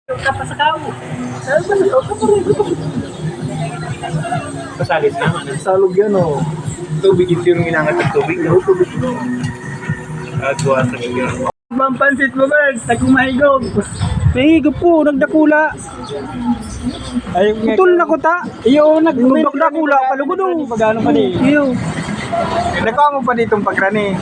Kapasakaw. Pasalit na. Salog yan o. Tubig ito yung inangat ng tubig. No? Tubig. Gawa sa ganyan. Mampansit mo, Bert. Nagkumahigog. Nahigop po, nagdakula. Putol na ko ta. Iyo, Nagdakula, palugod o. Pagano pa di. Iyo. Nakuha mo pa ditong pagrani.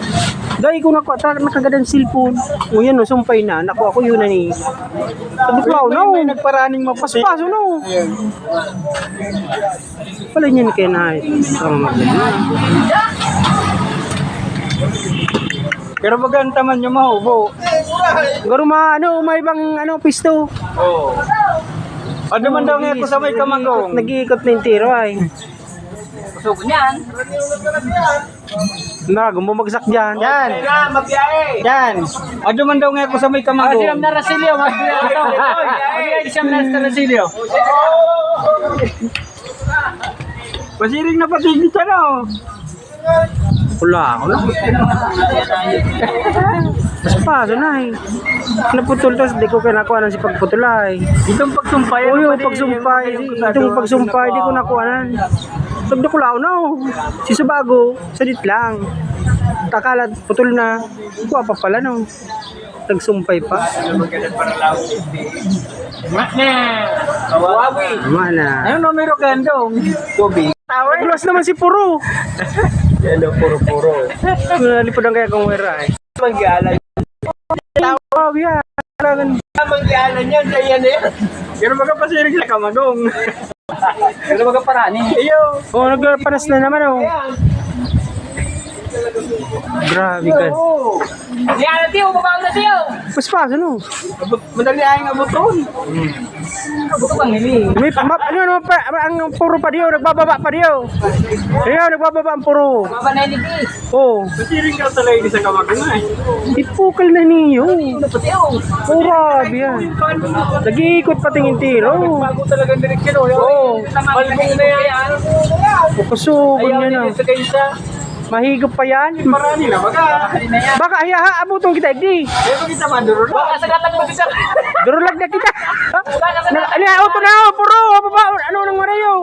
Dahil ko nakuha, nakagadan cellphone. O yan o, sumpay na. Nakuha ko yun na ni. Sabi ko, na o. May nagparaning Paspaso na o. Ayan. Pala niyan kaya na. Pero maganda man yung mahubo. Garo may ibang pisto. Oo. Ano man daw nga ako sa may kamagong. Nag-iikot na yung tiro ay. Puso niyan. Bumagsak dyan. Yan. Yan. Ano man daw nga ako sa may kamagong. Siyam na Rasilio. Siyam na Rasilio. Pasiring na patigil ka na o. Wala ako na. Paspaso na eh. Naputol tapos di ko kinakuha ng si pagputulay. Itong pagsumpay. O yung pagsumpay. Itong pagsumpay di ko nakuha. Tagda ko lao na o. Si Sabago, sadit lang. Takala, putol na. Kuha pa pala no. Tagsumpay pa. Kawawi. Tama na. Anong numero gandong? Tubig. Tower. Plus naman si Puro. Yan daw, puro-puro. Lipod ang kaya kong wera eh. Mangyalan. Wow, yan. Mangyalan yan, kaya na yan. Pero magkapasiring sa kamagong. Pero magkaparani. Iyo. O, nagpanas na naman o. Grabe ka. Yan na tiyo, babaw na tiyo. Paspaso no. Madali ayang abuton. Buto bang hili? May ang puro pa diyo, nagbababa pa diyo. Ayun, nagbababa ang puro. Baba na hindi. Oh, Pasiring ka talaga sa kamagong ay. ipukal na niyo. Ano pa tiyo? Oh, grabe yan. Nag-iikot pa tingin tiro. Bago talagang direksyon. Oo. Malbong na yan. Pukusugan niya na. Sa kaysa. Mahigop pa yan. Marami na baga. Baka abutong kita, di. Pero kita maduro na. Baka sa gatag mo si sir. Durulag na kita. Auto na, puro. Ano nang marayo?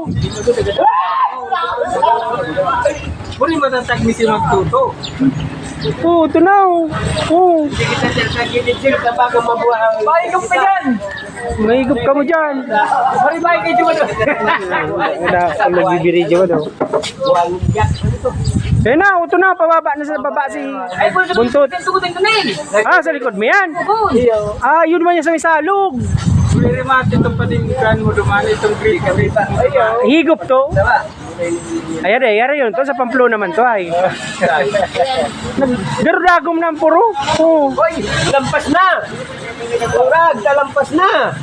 Puri matatag ni si Magtuto. Oh, ito na. Oh, Hindi kita siya sa gilid-gilid na bago mabuhay. Mahigop ka dyan. mahigop ka mo dyan. Maribay kayo dyan. Wala, kung nagbibiri dyan daw. Eh na, auto na, pababa na sa baba si Buntot. Tugutin ko na eh. Ah, sa likod mo yan. Good. Ah, yun man yan sa may salog. Puri mati itong patingkan mo dumaan itong grita. Ayaw. Higop to. Ayari yun. To sa Pamplo naman to ay. Darudagom na ang puro. Oh. Hoy, lampas na! Urag, talampas na!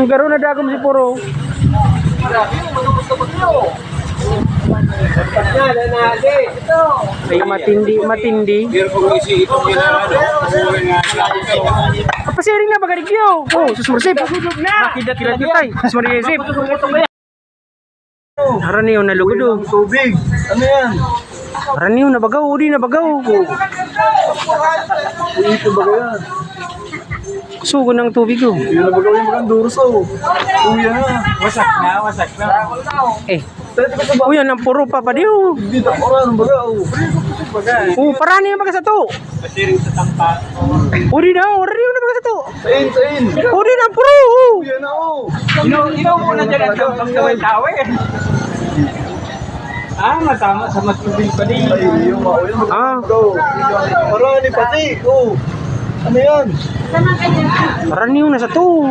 Garo na dagom si puro. Lampas na, nanali. Ito. Ay, matindi. Kapasiring na bagarigyo. Oh, susmursip. Kilat kitay. Susmursip. Haraniyo na lugod oh. Tubig. Ano yan? Haraniyo na bagaw. Di na bagaw. Ito ba yan? Sugo ng tubig oh. Yung nabagaw yung mga durso. Uya na. Wasak na. Eh. Uy, yan ang puro pa pa diyo. Hindi na oran, bagaw. Oh, parani na baga sa to. Pasiring sa tampa. Uri na, haraniyo na baga sa to. Sain. Uri na ang puro. Oh. Uya na oh. Inaw muna dyan at tawe. Matama sa matubig pa din. Ay, yung mauwi mo. Ah, Marani pati. Oh. Ano yan? haraniyo na sa to.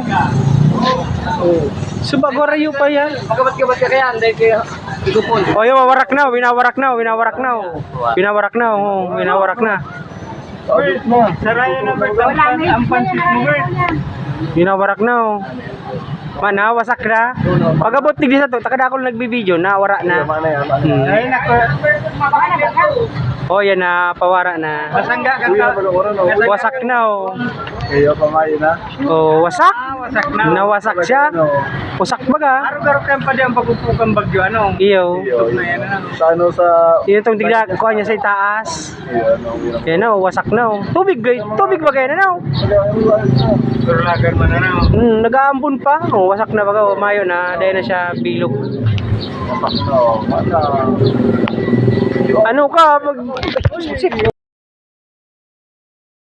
Oh. Subagwarayo pa yan. Magabat-gabat ka kaya, hindi kayo. Igupon. Oh, yung winawarak na. Abit na. Saraya na ang pansit mo, Bert. Winawarak na oh. Mana, wasak na. Pagabot tigdi sa to, takada ako nagbibideo na, wara na. Ay, nako. Oh, yan na, pawara na. Masangga ka ka. Wasak na, oh. Iyo pa mayo na. Oh, wasak. Wasak na. Nawasak siya. Wasak baga. Araw-araw kan pa di ang pagpupukang bagyo, ano? Iyo. Na yan, ano? Sa ano sa Yun itong tigda, kuha niya sa itaas. Yan na, oh, wasak na, oh. Tubig ba kayo na, oh. Pero lagar man na, ano? Nag-aambon pa. Oh, wasak na baga, oh, mayo na. Dahil na siya bilog. Ano ka?